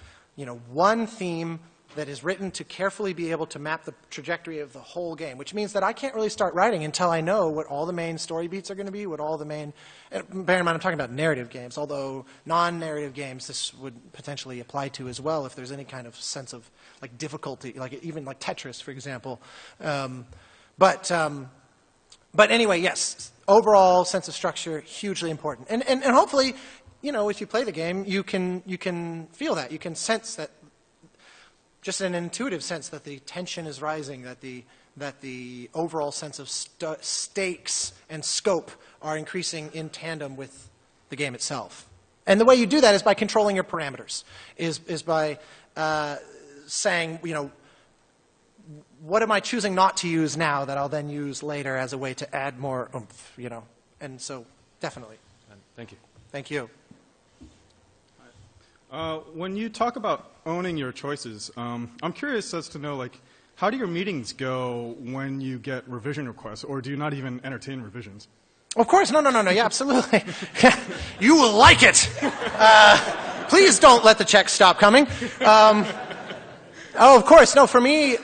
one theme that is written to carefully be able to map the trajectory of the whole game, which means that I can't really start writing until I know what all the main story beats are going to be, what all the main, and bear in mind I'm talking about narrative games, although non-narrative games this would potentially apply to as well if there's any kind of sense of like difficulty, like even like Tetris, for example. But anyway, yes, overall sense of structure, hugely important. And hopefully, if you play the game, you can feel that, you can sense that, just in an intuitive sense that the tension is rising, that the overall sense of stakes and scope are increasing in tandem with the game itself. And the way you do that is by controlling your parameters, is by saying, what am I choosing not to use now that I'll then use later as a way to add more oomph, And so, definitely. Thank you. Thank you. When you talk about owning your choices, I'm curious as to know, how do your meetings go when you get revision requests, or do you not even entertain revisions? Of course, no, yeah, absolutely. You will like it. Please don't let the checks stop coming. Of course, no, for me,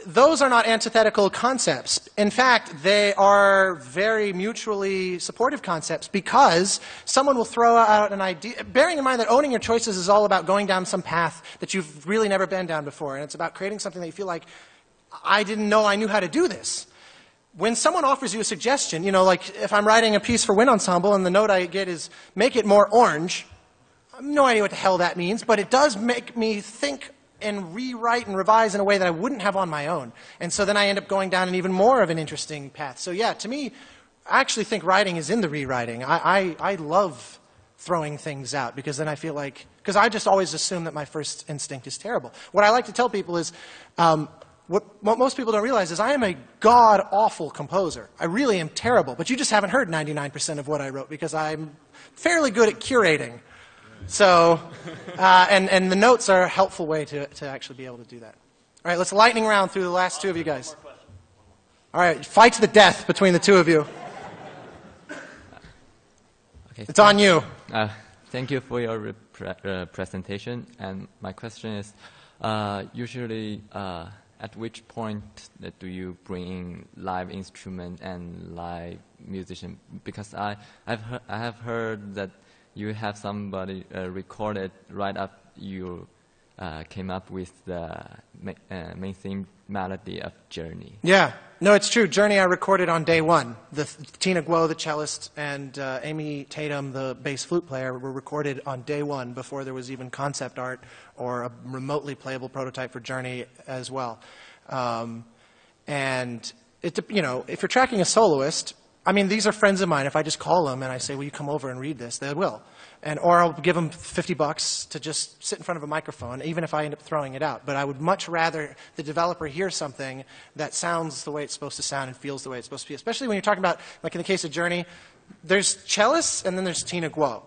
those are not antithetical concepts. In fact, they are very mutually supportive concepts because someone will throw out an idea, bearing in mind that owning your choices is all about going down some path that you've really never been down before, and it's about creating something that you feel like, I didn't know I knew how to do this. When someone offers you a suggestion, like if I'm writing a piece for Wind Ensemble and the note I get is, make it more orange, I have no idea what the hell that means, but it does make me think and rewrite and revise in a way that I wouldn't have on my own. And so then I end up going down an even more of an interesting path. So yeah, to me, I actually think writing is in the rewriting. I love throwing things out because then I feel like, because I just always assume that my first instinct is terrible. What I like to tell people is, what most people don't realize is I am a god-awful composer. I really am terrible, but you just haven't heard 99% of what I wrote because I'm fairly good at curating. So, and the notes are a helpful way to actually be able to do that. All right, let's lightning round through the last two of you guys. All right, fight to the death between the two of you. Okay, It's on you. Thank you for your presentation. And my question is, usually, at which point do you bring in live instrument and live musician? Because I have heard that you have somebody recorded right up you came up with the main theme melody of Journey. Yeah. No, it's true. Journey I recorded on day one. Tina Guo, the cellist, and Amy Tatum, the bass flute player, were recorded on day one before there was even concept art or a remotely playable prototype for Journey as well. And if you're tracking a soloist, I mean, these are friends of mine. If I just call them and I say, will you come over and read this, they will. Or I'll give them $50 to just sit in front of a microphone, even if I end up throwing it out. But I would much rather the developer hear something that sounds the way it's supposed to sound and feels the way it's supposed to be, especially when you're talking about, like in the case of Journey, there's cellists and then there's Tina Guo.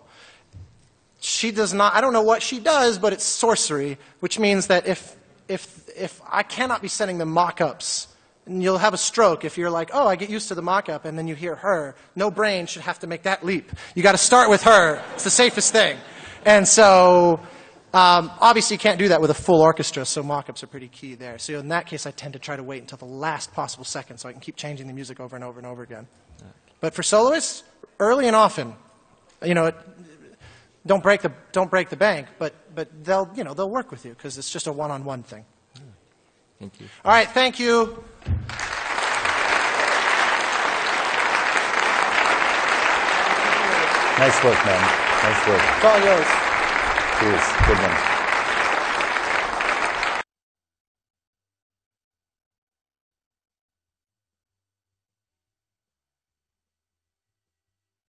She does not, I don't know what she does, but it's sorcery, which means that if I cannot be sending them mock-ups, and you'll have a stroke if you're like, oh, I get used to the mock-up, and then you hear her. No brain should have to make that leap. You got to start with her. It's the safest thing. And so, obviously, you can't do that with a full orchestra, so mock-ups are pretty key there. So in that case, I tend to try to wait until the last possible second so I can keep changing the music over and over and over again. But for soloists, early and often, don't break the bank, but they'll work with you because it's just a one-on-one thing. Thank you. All right, thank you. Nice work, man. Nice work. It's all yours. Cheers. Good one.